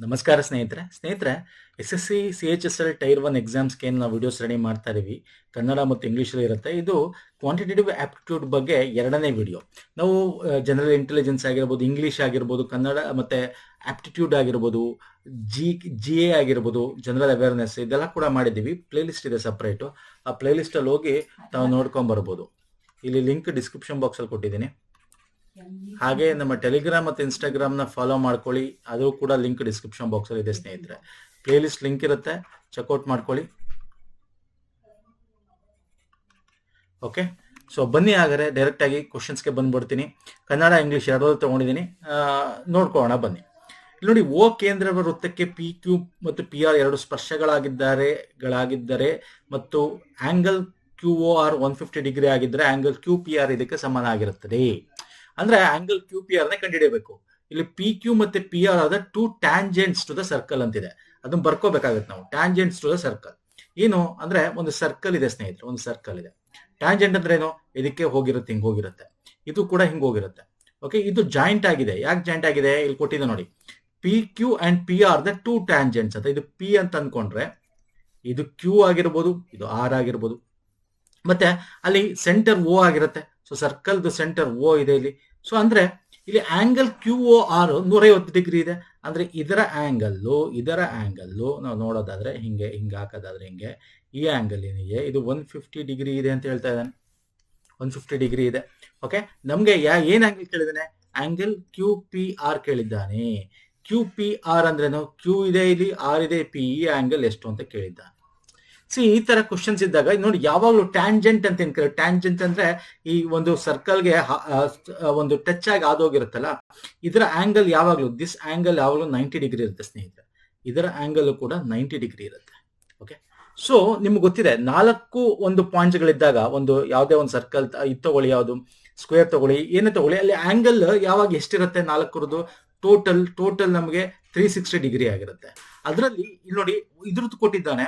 ನಮಸ್ಕಾರ ಸ್ನೇಹಿತರೆ S S C C H S L tier 1 ಎಕ್ಸಾಮ್ಸ್ಗೆ ನಾವು ವಿಡಿಯೋಸ್ ರೆಡಿ ಮಾಡ್ತಾ ಇದೀವಿ. ಕನ್ನಡ ಮತ್ತು ಇಂಗ್ಲೀಷಲ್ಲಿ ಇರುತ್ತೆ. ಇದು ಕ್ವಾಂಟಿಟೇಟಿವ್ ಆಪ್ಟಿಟ್ಯೂಡ್ ಬಗ್ಗೆ ಎರಡನೇ ವಿಡಿಯೋ. ನಾವು ಜನರಲ್ ಇಂಟೆಲಿಜೆನ್ಸ್ ಆಗಿರ್ಬೋದು, ಇಂಗ್ಲೀಷ್ ಆಗಿರ್ಬೋದು, ಕನ್ನಡ ಮತ್ತು ಆಪ್ಟಿಟ್ಯೂಡ್ ಆಗಿರ್ಬೋದು, ಜಿ ಎ ಆಗಿರ್ಬೋದು, ಜನರಲ್ ಅವೇರ್ನೆಸ್ ಇದೆಲ್ಲ ಕೂಡ ಮಾಡಿದ್ದೀವಿ. ಪ್ಲೇಲಿಸ್ಟ್ ಇದೆ ಸಪ್ರೇಟು. ಆ ಪ್ಲೇಲಿಸ್ಟಲ್ಲಿ ಹೋಗಿ ತಾವು ನೋಡ್ಕೊಂಬರ್ಬೋದು. ಇಲ್ಲಿ ಲಿಂಕ್ ಡಿಸ್ಕ್ರಿಪ್ಷನ್ ಬಾಕ್ಸಲ್ಲಿ ಕೊಟ್ಟಿದ್ದೀನಿ. ಹಾಗೆ ನಮ್ಮ ಟೆಲಿಗ್ರಾಮ್ ಮತ್ತು ಇನ್ಸ್ಟಾಗ್ರಾಮ್ನ ಫಾಲೋ ಮಾಡ್ಕೊಳ್ಳಿ. ಅದು ಕೂಡ ಲಿಂಕ್ ಡಿಸ್ಕ್ರಿಪ್ಷನ್ ಬಾಕ್ಸಲ್ಲಿ ಇದೆ ಸ್ನೇಹಿತರೆ. ಪ್ಲೇಲಿಸ್ಟ್ ಲಿಂಕ್ ಇರುತ್ತೆ, ಚೆಕ್ಔಟ್ ಮಾಡ್ಕೊಳ್ಳಿ. ಓಕೆ, ಸೊ ಬನ್ನಿ ಹಾಗಾದ್ರೆ ಡೈರೆಕ್ಟ್ ಆಗಿ ಕ್ವಶನ್ಸ್ಗೆ ಬಂದ್ಬಿಡ್ತೀನಿ. ಕನ್ನಡ ಇಂಗ್ಲೀಷ್ ಎರಡೂ ತಗೊಂಡಿದ್ದೀನಿ, ನೋಡ್ಕೊಳ್ಳೋಣ ಬನ್ನಿ. ಇಲ್ಲಿ ನೋಡಿ, ಓ ಕೇಂದ್ರ ವೃತ್ತಕ್ಕೆ ಪಿ ಕ್ಯೂ ಮತ್ತು ಪಿ ಆರ್ ಎರಡು ಸ್ಪರ್ಶಗಳಾಗಿದ್ದರೆ ಮತ್ತು angle Q O R 150 degree ಆಗಿದ್ದರೆ ಆಂಗಲ್ ಕ್ಯೂ ಪಿ ಆರ್ ಇದಕ್ಕೆ ಸಮಾನ ಆಗಿರುತ್ತದೆ. ಅಂದ್ರೆ ಆಂಗಲ್ ಕ್ಯೂ ಪಿ ಆರ್ ನ ಕಂಡುಹಿಡಿಯಬೇಕು. ಇಲ್ಲಿ ಪಿ ಕ್ಯೂ ಮತ್ತೆ ಪಿ ಆರ್ ಆದ two tangents to the circle ಅಂತಿದೆ. ಅದನ್ನ ಬರ್ಕೋಬೇಕಾಗುತ್ತೆ ನಾವು. ಟ್ಯಾಂಜೆಂಟ್ಸ್ ಟು ದ ಸರ್ಕಲ್ ಏನು ಅಂದ್ರೆ, ಒಂದು ಸರ್ಕಲ್ ಇದೆ ಸ್ನೇಹಿತರೆ, ಒಂದು ಸರ್ಕಲ್ ಇದೆ. ಟ್ಯಾಂಜೆಂಟ್ ಅಂದ್ರೆ ಏನು? ಇದಕ್ಕೆ ಹೋಗಿರುತ್ತೆ, ಹಿಂಗ್ ಹೋಗಿರುತ್ತೆ. ಇದು ಕೂಡ ಹಿಂಗ್ ಹೋಗಿರುತ್ತೆ. ಓಕೆ, ಇದು ಜಾಯಿಂಟ್ ಆಗಿದೆ. ಯಾಕೆ ಜಾಯಿಂಟ್ ಆಗಿದೆ? ಇಲ್ಲಿ ಕೊಟ್ಟಿದೆ ನೋಡಿ, P Q and P R the two tangents ಅಂತ. ಇದು ಪಿ ಅಂತ ಅನ್ಕೊಂಡ್ರೆ ಇದು ಕ್ಯೂ ಆಗಿರ್ಬೋದು, ಇದು ಆರ್ ಆಗಿರ್ಬೋದು, ಮತ್ತೆ ಅಲ್ಲಿ ಸೆಂಟರ್ ಓ ಆಗಿರುತ್ತೆ. ಸೊ ಸರ್ಕಲ್ ಸೆಂಟರ್ ಓ ಇದೆ ಇಲ್ಲಿ. ಸೊ ಅಂದ್ರೆ ಇಲ್ಲಿ angle Q O R 150 degree ಇದೆ. ಅಂದ್ರೆ ಇದರ ಆಂಗಲ್ಲು ನಾವು ನೋಡೋದಾದ್ರೆ ಹಿಂಗೆ ಹಾಕೋದಾದ್ರೆ ಹಿಂಗೆ, ಈ ಆಂಗಲ್ ಏನಿದೆ ಇದು 150 ಡಿಗ್ರಿ ಇದೆ ಅಂತ ಹೇಳ್ತಾ ಇದ್ದಾನೆ. 150 ಡಿಗ್ರಿ ಇದೆ. ಓಕೆ, ನಮ್ಗೆ ಏನ್ ಆಂಗಲ್ ಕೇಳಿದಾನೆ? ಆಂಗಲ್ ಕ್ಯೂ ಪಿ ಆರ್ ಕೇಳಿದ್ದಾನೆ. ಕ್ಯೂ ಪಿ ಆರ್ ಅಂದ್ರೇನು? ಕ್ಯೂ ಇದೆ ಇಲ್ಲಿ, ಆರ್ ಇದೆ, ಪಿ, ಈ ಆಂಗಲ್ ಎಷ್ಟು ಅಂತ ಕೇಳಿದ್ದಾನೆ. ಈ ತರ ಕ್ವಶನ್ಸ್ ಇದ್ದಾಗ ನೋಡಿ, ಯಾವಾಗ್ಲೂ ಟ್ಯಾಂಜೆಂಟ್ ಅಂತ ಏನ್ ಕೇಳಿ. ಟ್ಯಾಂಜೆಂಟ್ ಅಂದ್ರೆ ಈ ಒಂದು ಸರ್ಕಲ್ಗೆ ಒಂದು ಟಚ್ ಆಗಿ ಆದೋಗಿರುತ್ತಲ್ಲ, ಇದರ ಆಂಗಲ್ ಯಾವಾಗ್ಲೂ, ದಿಸ್ ಆಂಗಲ್ ಯಾವಾಗ್ಲೂ 90 ಡಿಗ್ರಿ ಇರುತ್ತೆ ಸ್ನೇಹಿತರೆ. ಇದರ ಆಂಗಲ್ ಕೂಡ 90 ಡಿಗ್ರಿ ಇರುತ್ತೆ. ಓಕೆ, ಸೊ ನಿಮ್ಗೆ ಗೊತ್ತಿದೆ, 4 ಒಂದು ಪಾಯಿಂಟ್ಸ್ಗಳಿದ್ದಾಗ, ಒಂದು ಯಾವುದೇ ಒಂದು ಸರ್ಕಲ್ ಇದು ತಗೊಳ್ಳಿ, ಯಾವುದು ಸ್ಕ್ವೇರ್ ತಗೊಳ್ಳಿ, ಏನೇ ತಗೊಳ್ಳಿ, ಅಲ್ಲಿ ಆಂಗಲ್ ಯಾವಾಗ ಎಷ್ಟಿರುತ್ತೆ? 4ರದ್ದು ಟೋಟಲ್ ನಮಗೆ 360 ಡಿಗ್ರಿ ಆಗಿರುತ್ತೆ. ಅದರಲ್ಲಿ ಇಲ್ಲಿ ನೋಡಿ, ಇದ್ರದ್ದು ಕೊಟ್ಟಿದ್ದಾನೆ.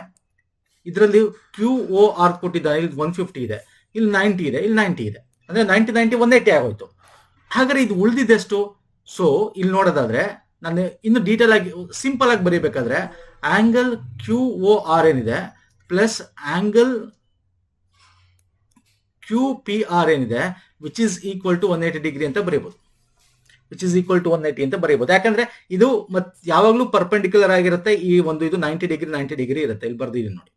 ಇದರಲ್ಲಿ ಕ್ಯೂ ಓ ಆರ್ ಕೊಟ್ಟಿದ್ದಾನೆ. ಇಲ್ಲಿ 150 ಇದೆ, ಇಲ್ಲಿ 90 ಇದೆ, ಇಲ್ಲಿ 90 ಇದೆ. ಅಂದ್ರೆ 90 180 ಆಗೋಯ್ತು. ಹಾಗಾದ್ರೆ ಇದು ಉಳಿದಿದ್ದೆಷ್ಟು? ಸೊ ಇಲ್ಲಿ ನೋಡೋದಾದ್ರೆ, ನಾನು ಇನ್ನು ಡೀಟೇಲ್ ಆಗಿ ಸಿಂಪಲ್ ಆಗಿ ಬರೀಬೇಕಾದ್ರೆ, ಆಂಗಲ್ ಕ್ಯೂ ಓ ಆರ್ ಏನಿದೆ plus angle Q P R ಏನಿದೆ, which is equal to 180 degree ಅಂತ ಬರೀಬಹುದು. ವಿಚ್ ಇಸ್ ಈಕ್ವಲ್ ಟು 180 ಅಂತ ಬರೀಬಹುದು. ಯಾಕಂದ್ರೆ ಇದು ಯಾವಾಗ್ಲೂ ಪರ್ಪೆಂಡಿಕ್ಯುಲರ್ ಆಗಿರುತ್ತೆ. ಈ ಒಂದು ಇದು 90 ಡಿಗ್ರಿ ಇರುತ್ತೆ. ಇಲ್ಲಿ ಬರ್ದಿದ್ದೀನಿ ನೋಡಿ.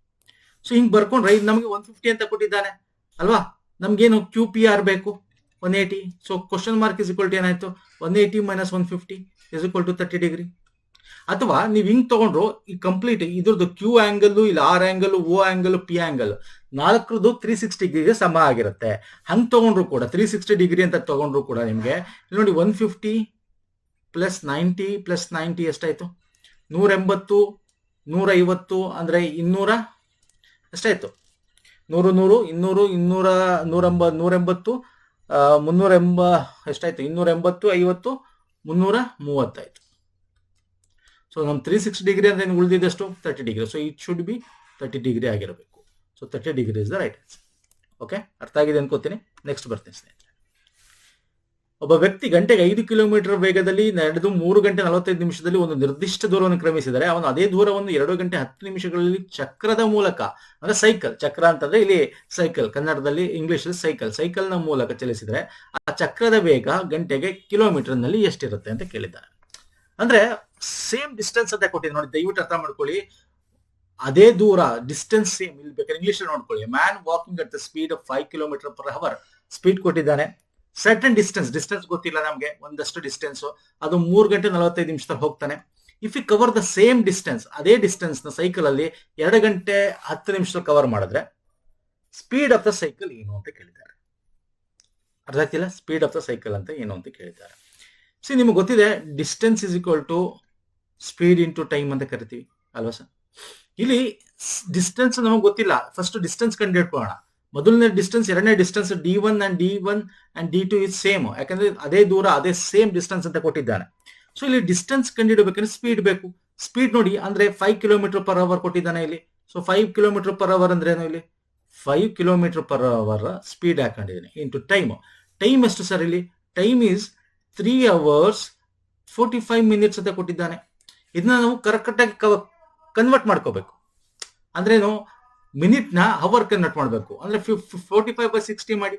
ಸೊ ಹಿಂಗ್ ಬರ್ಕೊಂಡ್ರೆ ಇದು ನಮಗೆ 150 ಅಂತ ಕೊಟ್ಟಿದ್ದಾನೆ ಅಲ್ವಾ? ನಮ್ಗೇನು ಕ್ಯೂ ಪಿ ಆರ್ ಬೇಕು 180. So question mark is equal to ಏನಾಯ್ತು? 180 minus 150 is equal to 30 degree. ಅಥವಾ ನೀವು ಹಿಂಗ್ ತಗೊಂಡ್ರು, ಈ ಕಂಪ್ಲೀಟ್ ಇದ್ರದ್ದು ಕ್ಯೂ ಆಂಗಲ್, ಇಲ್ಲಿ R angle, O angle, P angle 4ರದ್ದು 360 ಡಿಗ್ರಿಗೆ ಸಮ ಆಗಿರುತ್ತೆ. ಹಂಗ್ ತಗೊಂಡ್ರು ಕೂಡ 360 ಡಿಗ್ರಿ ಅಂತ ತಗೊಂಡ್ರು ಕೂಡ ನಿಮ್ಗೆ ನೋಡಿ, 150 ಪ್ಲಸ್ 90 ಪ್ಲಸ್ 90 ಎಷ್ಟಾಯ್ತು? 180, 150 ಅಂದ್ರೆ 200 ಎಷ್ಟಾಯ್ತು? 100, 200, 200, 180, 380 ಎಷ್ಟಾಯ್ತು? 280, 50, 330 ಆಯ್ತು. ಸೊ ನಮ್ 360 ಡಿಗ್ರಿ ಅಂದ್ರೆ ಉಳಿದಿದ್ದಷ್ಟು 30 degree. So it should be 30 degree ಆಗಿರಬೇಕು. So 30 degree is the right answer. Okay, ಅರ್ಥ ಆಗಿದೆ ಅನ್ಕೋತೀನಿ. ನೆಕ್ಸ್ಟ್ ಬರ್ತೀನಿ ಸ್ನೇಹಿತರೆ. ಒಬ್ಬ ವ್ಯಕ್ತಿ ಗಂಟೆಗೆ 5 ಕಿಲೋಮೀಟರ್ ವೇಗದಲ್ಲಿ ನಡೆದು 3 ಗಂಟೆ 45 ನಿಮಿಷದಲ್ಲಿ ಒಂದು ನಿರ್ದಿಷ್ಟ ದೂರವನ್ನು ಕ್ರಮಿಸಿದರೆ, ಅವನು ಅದೇ ದೂರವನ್ನು 2 ಗಂಟೆ 10 ನಿಮಿಷಗಳಲ್ಲಿ ಚಕ್ರದ ಮೂಲಕ, ಅಂದ್ರೆ ಸೈಕಲ್, ಚಕ್ರ ಅಂತಂದ್ರೆ ಇಲ್ಲಿ ಸೈಕಲ್, ಕನ್ನಡದಲ್ಲಿ ಇಂಗ್ಲಿಷ್ ಸೈಕಲ್ ನ ಮೂಲಕ ಚಲಿಸಿದರೆ ಆ ಚಕ್ರದ ವೇಗ ಗಂಟೆಗೆ ಕಿಲೋಮೀಟರ್ ನಲ್ಲಿ ಎಷ್ಟಿರುತ್ತೆ ಅಂತ ಕೇಳಿದ್ದಾರೆ. ಅಂದ್ರೆ ಸೇಮ್ ಡಿಸ್ಟೆನ್ಸ್ ಅಂತ ಕೊಟ್ಟಿದ್ದಾರೆ ನೋಡಿ, ದಯವಿಟ್ಟು ಅರ್ಥ ಮಾಡ್ಕೊಳ್ಳಿ. ಅದೇ ದೂರ, ಡಿಸ್ಟೆನ್ಸ್ ಸೇಮ್. ಇಲ್ಲಿ ಬೇಕಾದ್ರೆ ಇಂಗ್ಲಿಷ್ ನೋಡ್ಕೊಳ್ಳಿ. Man walking at the speed of 5 kilometer per hour speed ಕೊಟ್ಟಿದ್ದಾನೆ. ಸರ್ಟನ್ ಡಿಸ್ಟೆನ್ಸ್ ಗೊತ್ತಿಲ್ಲ ನಮ್ಗೆ, ಒಂದಷ್ಟು ಡಿಸ್ಟೆನ್ಸ್, ಅದು 3 ಗಂಟೆ 45 ನಿಮಿಷದಲ್ಲಿ ಹೋಗ್ತಾನೆ. If you cover the same distance, ಅದೇ ಡಿಸ್ಟೆನ್ಸ್ ನ ಸೈಕಲ್ ಅಲ್ಲಿ 2 ಗಂಟೆ 10 ನಿಮಿಷದಲ್ಲಿ ಕವರ್ ಮಾಡಿದ್ರೆ ಸ್ಪೀಡ್ ಆಫ್ ದ ಸೈಕಲ್ ಏನು ಅಂತ ಕೇಳಿದ್ದಾರೆ. ಅರ್ಥ ಆಗ್ತಿಲ್ಲ? ಸ್ಪೀಡ್ ಆಫ್ ದ ಸೈಕಲ್ ಅಂತ ಏನು ಅಂತ ಕೇಳಿದ್ದಾರೆ. ನಿಮ್ಗೆ ಗೊತ್ತಿದೆ, distance is equal to speed into time ಅಂತ ಕರಿತೀವಿ ಅಲ್ವಾ ಸರ್? ಇಲ್ಲಿ ಡಿಸ್ಟೆನ್ಸ್ ನಮಗೆ ಗೊತ್ತಿಲ್ಲ. ಫಸ್ಟ್ ಡಿಸ್ಟೆನ್ಸ್ ಕಂಡು ಹಿಡ್ಕೊಳ್ಳೋಣ. ಮೊದಲನೇ ಡಿಸ್ಟೆನ್ಸ್, ಎರಡನೇ distance D1 and D2 is same. ಯಾಕಂದ್ರೆ ಅದೇ ದೂರ, ಅದೇ ಸೇಮ್ ಡಿಸ್ಟೆನ್ಸ್ ಅಂತ ಕೊಟ್ಟಿದ್ದಾನೆ. ಸೊ ಇಲ್ಲಿ ಡಿಸ್ಟೆನ್ಸ್ ಕಂಡುಹಿಡಬೇಕಂದ್ರೆ ಸ್ಪೀಡ್ ಬೇಕು. ಸ್ಪೀಡ್ ನೋಡಿ, ಅಂದ್ರೆ 5 ಕಿಲೋಮೀಟರ್ ಪರ್ ಅವರ್ ಕೊಟ್ಟಿದ್ದಾನೆ ಇಲ್ಲಿ. ಸೊ 5 ಕಿಲೋಮೀಟರ್ ಪರ್ ಅವರ್ ಅಂದ್ರೆ ಏನು? ಇಲ್ಲಿ 5 ಕಿಲೋಮೀಟರ್ ಪರ್ ಅವರ್ ಸ್ಪೀಡ್ ಹಾಕೊಂಡಿದ್ದೀನಿ ಇಂಟು ಟೈಮ್. ಟೈಮ್ ಎಷ್ಟು ಸರ್? ಇಲ್ಲಿ ಟೈಮ್ ಈಸ್ 3 hours 45 minutes ಅಂತ ಕೊಟ್ಟಿದ್ದಾನೆ. ಇದನ್ನ ನಾವು ಕರೆಕ್ಟಾಗಿ ಕನ್ವರ್ಟ್ ಮಾಡ್ಕೋಬೇಕು. ಅಂದ್ರೇನು, ಮಿನಿಟ್ನ ಅವರ್ ಕನ್ವರ್ಟ್ ಮಾಡಬೇಕು. ಅಂದ್ರೆ 45/60 ಮಾಡಿ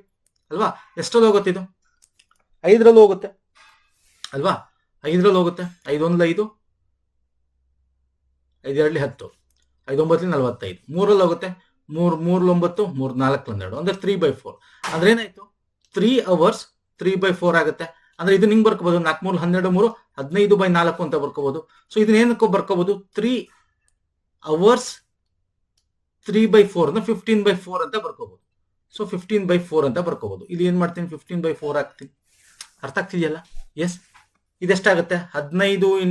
ಅಲ್ವಾ, ಎಷ್ಟರಲ್ಲಿ ಹೋಗುತ್ತೆ ಇದು? 5ರಲ್ಲಿ ಹೋಗುತ್ತೆ ಅಲ್ವಾ, 5ರಲ್ಲಿ ಹೋಗುತ್ತೆ. 5 1 5, 5 2 10, 5 9 45, 3ರಲ್ಲಿ ಹೋಗುತ್ತೆ. 3 3 9, 3 4 12, ಅಂದ್ರೆ 3/4. ಅಂದ್ರೆ ಏನಾಯ್ತು, 3 hours 3/4 ಆಗುತ್ತೆ. ಅಂದ್ರೆ ಇದನ್ನ ಹಿಂಗ್ ಬರ್ಕೋಬಹುದು, 4 3 12 3 15/4 ಅಂತ ಬರ್ಕೋಬಹುದು. ಸೊ ಇದನ್ನ ಏನಕ್ಕೋ ಬರ್ಕೋಬಹುದು, 3 hours 3/4 ಅಂದ್ರೆ 15/4 ಅಂತ ಬರ್ಕೋಬಹುದು. ಸೊ 15/4 ಅಂತ ಬರ್ಕೋಬಹುದು. ಇಲ್ಲಿ ಏನ್ ಮಾಡ್ತೀನಿ, 15/4 ಹಾಕ್ತೀನಿ. ಅರ್ಥ ಆಗ್ತಿದೆಯಲ್ಲ? ಎಸ್. ಇದೆಷ್ಟಾಗುತ್ತೆ, 15 ×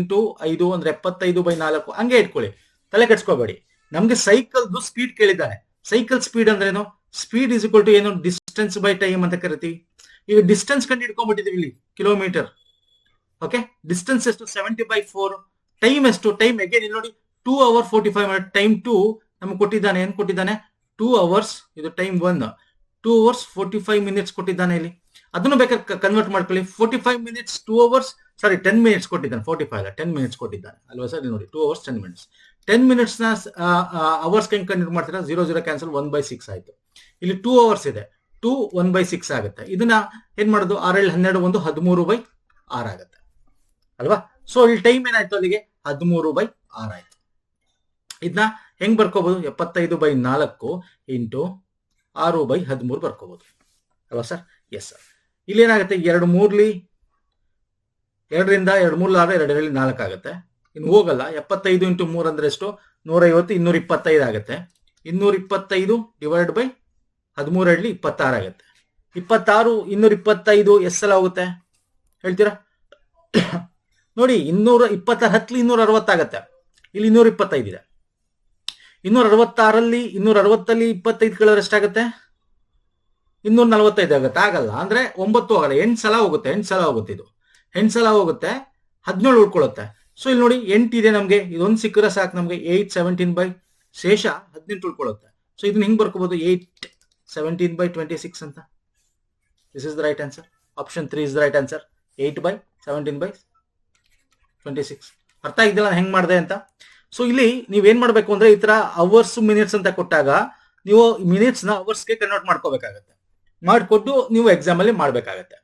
5 ಅಂದ್ರೆ 75/4. ಹಂಗೆ ಇಟ್ಕೊಳ್ಳಿ, ತಲೆ ಕೆಡ್ಸ್ಕೋಬೇಡಿ. ನಮ್ಗೆ ಸೈಕಲ್ದು ಸ್ಪೀಡ್ ಕೇಳಿದ್ದಾನೆ. ಸೈಕಲ್ ಸ್ಪೀಡ್ ಅಂದ್ರೆ ಏನು, ಸ್ಪೀಡ್ ಇಸ್ ಈಕ್ವಲ್ ಟು ಏನು, ಡಿಸ್ಟೆನ್ಸ್ ಬೈ ಟೈಮ್ ಅಂತ ಕರಿತೀವಿ. ಈಗ ಡಿಸ್ಟೆನ್ಸ್ ಕಂಡು ಹಿಡ್ಕೊಂಡ್ಬಿಟ್ಟಿದೀವಿ ಇಲ್ಲಿ, ಕಿಲೋಮೀಟರ್. ಓಕೆ, ಡಿಸ್ಟೆನ್ಸ್ ಎಷ್ಟು, 70/4. ಟೈಮ್ ಎಷ್ಟು, ಟೈಮ್ ಅಗೇನ್ ಇಲ್ಲಿ ನೋಡಿ, 2 hours 45 minutes. ಟೈಮ್ 2 ನಮ್ಗೆ ಕೊಟ್ಟಿದ್ದಾನೆ, ಏನ್ ಕೊಟ್ಟಿದ್ದಾನೆ, 2 hours. ಇದು ಟೈಮ್ 1, 2 hours 45 minutes ಕೊಟ್ಟಿದ್ದಾನೆ ಇಲ್ಲಿ. ಅದನ್ನು ಬೇಕಾದ್ರೆ ಕನ್ವರ್ಟ್ ಮಾಡ್ಕೊಳ್ಳಿ. 45 minutes 2 hours, ಸಾರಿ 10 minutes ಕೊಟ್ಟಿದ್ದಾನೆ, 45 ಅಲ್ಲ 10 minutes ಕೊಟ್ಟಿದ್ದಾನೆ ಅಲ್ವಾ ಸರ್? ನೋಡಿ 2 hours 10 minutes. 10 minutes ನ ಅವರ್ಸ್ ಹೆಂಗ್ ಕನ್ವರ್ಟ್ ಮಾಡ್ತೀರಾ, 0 0 ಕ್ಯಾನ್ಸಲ್, 1/6 ಆಯ್ತು. ಇಲ್ಲಿ 2 hours ಇದೆ, 2 1/6 ಆಗುತ್ತೆ. ಇದನ್ನ ಏನ್ ಮಾಡೋದು, 6 12 1 13/6 ಆಗುತ್ತೆ ಅಲ್ವಾ? ಸೊ ಇಲ್ಲಿ ಟೈಮ್ ಏನಾಯ್ತು, ಅಲ್ಲಿಗೆ 13/6 ಆಯ್ತು. ಇದನ್ನ ಹೆಂಗ್ ಬರ್ಕೋಬಹುದು, 75/4 ಇಂಟು 6/13 ಬರ್ಕೋಬಹುದು ಅಲ್ವಾ ಸರ್? Yes sir. ಇಲ್ಲಿ ಏನಾಗುತ್ತೆ, 2 3 2ರಿಂದ 2 3 6 2 4 ಆಗುತ್ತೆ. ಇನ್ನು ಹೋಗಲ್ಲ. 75 × 3 ಅಂದ್ರೆ ಎಷ್ಟು, 150, 225 ಆಗುತ್ತೆ. 225 ಡಿವೈಡ್ ಬೈ 13 26 ಆಗುತ್ತೆ. 26 225 ಎಷ್ಟು ಸಲ ಹೋಗುತ್ತೆ ಹೇಳ್ತೀರಾ? ನೋಡಿ, 226 10 260 ಆಗುತ್ತೆ. ಇಲ್ಲಿ 225 ಇದೆ. 266ರಲ್ಲಿ 260 25 ಕಳೆದ್ರೆ ಎಷ್ಟಾಗುತ್ತೆ, 245 ಆಗುತ್ತೆ. ಆಗಲ್ಲ. ಅಂದ್ರೆ 9 ಹೋಗಲ್ಲ, 8 ಸಲ ಹೋಗುತ್ತೆ. 8 ಸಲ ಹೋಗುತ್ತೆ. ಇದು 8 ಸಲ ಹೋಗುತ್ತೆ, 17 ಉಳ್ಕೊಳ್ಳುತ್ತೆ. ಸೊ ಇಲ್ಲಿ ನೋಡಿ 8 ಇದೆ ನಮ್ಗೆ, ಇದೊಂದು ಸಿಕ್ಕರೆ ಸಾಕು ನಮ್ಗೆ. 8 17 ಶೇಷ 18 ಉಳ್ಕೊಳ್ಳುತ್ತೆ. ಸೊ ಇದನ್ನ ಹಿಂಗ್ ಬರ್ಕೋಬಹುದು, 8 17/26 ಅಂತ. This is the right answer. Option 3 is the right answer. 8/17/26. ಅರ್ಥ ಆಗಿದ್ದಿಲ್ಲ ನಾನು ಹೆಂಗ್ ಮಾಡಿದೆ ಅಂತ? ಸೊ ಇಲ್ಲಿ ನೀವೇನ್ ಮಾಡ್ಬೇಕು ಅಂದ್ರೆ, ಈ ತರ ಅವರ್ಸ್ ಮಿನಿಟ್ಸ್ ಅಂತ ಕೊಟ್ಟಾಗ ನೀವು ಮಿನಿಟ್ಸ್ ನ ಅವರ್ಸ್ಗೆ ಕನ್ವರ್ಟ್ ಮಾಡ್ಕೋಬೇಕಾಗತ್ತೆ. ಮಾಡಿಕೊಟ್ಟು ನೀವು ಎಕ್ಸಾಮ್ ಅಲ್ಲಿ ಮಾಡ್ಬೇಕಾಗತ್ತೆ.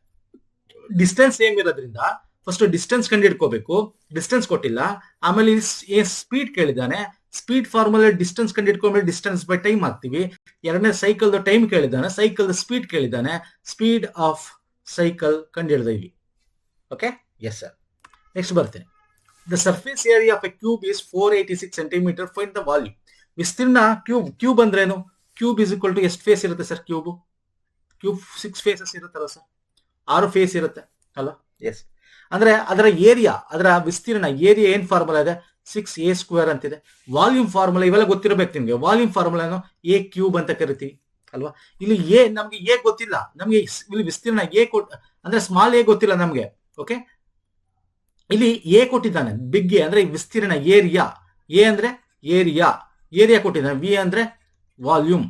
ಡಿಸ್ಟೆನ್ಸ್ ಸೇಮ್ ಇರೋದ್ರಿಂದ ಫಸ್ಟ್ ಡಿಸ್ಟೆನ್ಸ್ ಕಂಡು ಹಿಡ್ಕೋಬೇಕು. ಡಿಸ್ಟೆನ್ಸ್ ಕೊಟ್ಟಿಲ್ಲ, ಆಮೇಲೆ ಸ್ಪೀಡ್ ಕೇಳಿದ್ದಾನೆ. ಸ್ಪೀಡ್ ಫಾರ್ಮುಲಾ ಡಿಸ್ಟೆನ್ಸ್ ಕಂಡು ಹಿಡ್ಕೊಂಡ್ಮೇಲೆ ಡಿಸ್ಟೆನ್ಸ್ ಬೈ ಟೈಮ್ ಹಾಕ್ತಿವಿ. ಎರಡನೇ ಸೈಕಲ್ ಟೈಮ್ ಕೇಳಿದ್ದಾನೆ, ಸೈಕಲ್ ಸ್ಪೀಡ್ ಕೇಳಿದ್ದಾನೆ, ಸ್ಪೀಡ್ ಆಫ್ ಸೈಕಲ್ ಕಂಡು ಹಿಡಿದೀವಿ. Okay, yes sir. ನೆಕ್ಸ್ಟ್ ಬರ್ತೇನೆ. The surface area of a cube is 486 centimeter. Find the volume. ವಿಸ್ತೀರ್ಣ ಕ್ಯೂಬ್ ಅಂದ್ರೇನು? ಕ್ಯೂಬ್ ಇಸ್ ಈಕ್ವಲ್ ಟು ಎಷ್ಟು ಫೇಸ್ ಇರುತ್ತೆ ಸರ್? ಕ್ಯೂಬ್ 6 ಫೇಸಸ್ ಇರುತ್ತಲ್ಲ ಸರ್, 6 ಫೇಸ್ ಇರುತ್ತೆ ಅಲ್ಲ? ಎಸ್. ಅಂದ್ರೆ ಅದರ ಏರಿಯಾ, ಅದರ ವಿಸ್ತೀರ್ಣ ಏರಿಯಾ ಏನ್ ಫಾರ್ಮುಲಾ ಇದೆ, 6a² ಅಂತಿದೆ. ವಾಲ್ಯೂಮ್ ಫಾರ್ಮುಲಾ ಇವೆಲ್ಲ ಗೊತ್ತಿರಬೇಕು ನಿಮ್ಗೆ. ವಾಲ್ಯೂಮ್ ಫಾರ್ಮುಲಾನು a³ ಅಂತ ಕರಿತೀವಿ ಅಲ್ವಾ? ಇಲ್ಲಿ ನಮ್ಗೆ ಎ ಗೊತ್ತಿಲ್ಲ, ನಮ್ಗೆ ಇಲ್ಲಿ ವಿಸ್ತೀರ್ಣ ಅಂದ್ರೆ ಸ್ಮಾಲ್ ಎ ಗೊತ್ತಿಲ್ಲ ನಮ್ಗೆ. ಓಕೆ, ಇಲ್ಲಿ ಎ ಕೊಟ್ಟಿದ್ದಾನೆ, ಬಿಗ್ ಎ ಅಂದ್ರೆ ವಿಸ್ತೀರ್ಣ, ಏರಿಯಾ. ಎ ಅಂದ್ರೆ ಏರಿಯಾ ಕೊಟ್ಟಿದ್ದಾನೆ. ವಿ ಅಂದ್ರೆ ವಾಲ್ಯೂಮ್.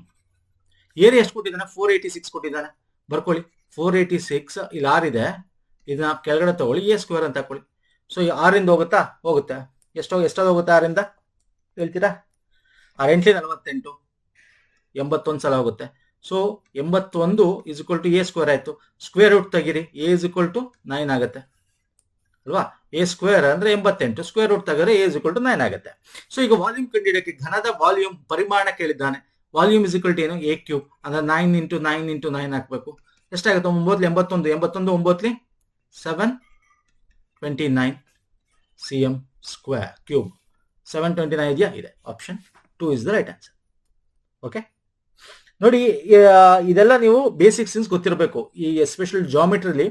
ಏರಿಯಾ ಎಷ್ಟು ಕೊಟ್ಟಿದ್ದಾನೆ? 486 ಕೊಟ್ಟಿದ್ದಾನೆ. ಬರ್ಕೊಳ್ಳಿ, 486. ಇಲ್ಲಿ 6 ಇದೆ, ಇದನ್ನ ಕೆಳಗಡೆ ತಗೊಳ್ಳಿ, a² ಅಂತ ಹಾಕೊಳ್ಳಿ. ಸೊ 6ರಿಂದ ಹೋಗುತ್ತಾ? ಹೋಗುತ್ತೆ. ಎಷ್ಟಾಗ ಹೋಗುತ್ತೆ 6ರಿಂದ ಹೇಳ್ತೀರಾ? 8 48, 81 ಸಲ ಹೋಗುತ್ತೆ. So 81 is equal to a² ಆಯ್ತು. ಸ್ಕ್ವೇರ್ ರೂಟ್ ತೆಗಿರಿ, a ಇಸ್ ಈಕ್ವಲ್ ಟು 9 ಆಗುತ್ತೆ ಅಲ್ವಾ? a² ಅಂದ್ರೆ 88, ಸ್ಕ್ವೇರ್ ರೂಟ್ ತೆಗೆದ್ರೆ a ಇಸ್ ಈಕ್ವಲ್ ಟು 9 ಆಗುತ್ತೆ. ಸೊ ಈಗ ವಾಲ್ಯೂಮ್ ಕಂಡುಹಿಡಿಯಕ್ಕೆ ಘನದ ವಾಲ್ಯೂಮ್ ಪರಿಮಾಣ ಕೇಳಿದ್ದಾನೆ. ವಾಲ್ಯೂಮ್ ಇಸ್ ಈಕ್ವಲ್ ಟು ಏನು? a³ ಅಂದ್ರೆ 9 × 9 × 9 ಹಾಕ್ಬೇಕು. ಎಷ್ಟಾಗುತ್ತೆ? 9 81, 9 729 cm ಸ್ಕ್ವೇರ್ ಕ್ಯೂಬ್. 729 ಇದೆಯಾ? ಇದೆ. Option 2 is the right answer. Okay, ನೋಡಿ ಇದೆಲ್ಲ ನೀವು ಬೇಸಿಕ್ ಸಿನ್ಸ್ ಗೊತ್ತಿರಬೇಕು. ಈ ಎಸ್ಪೆಷಲ್ ಜಾಮೆಟ್ರಿಲಿ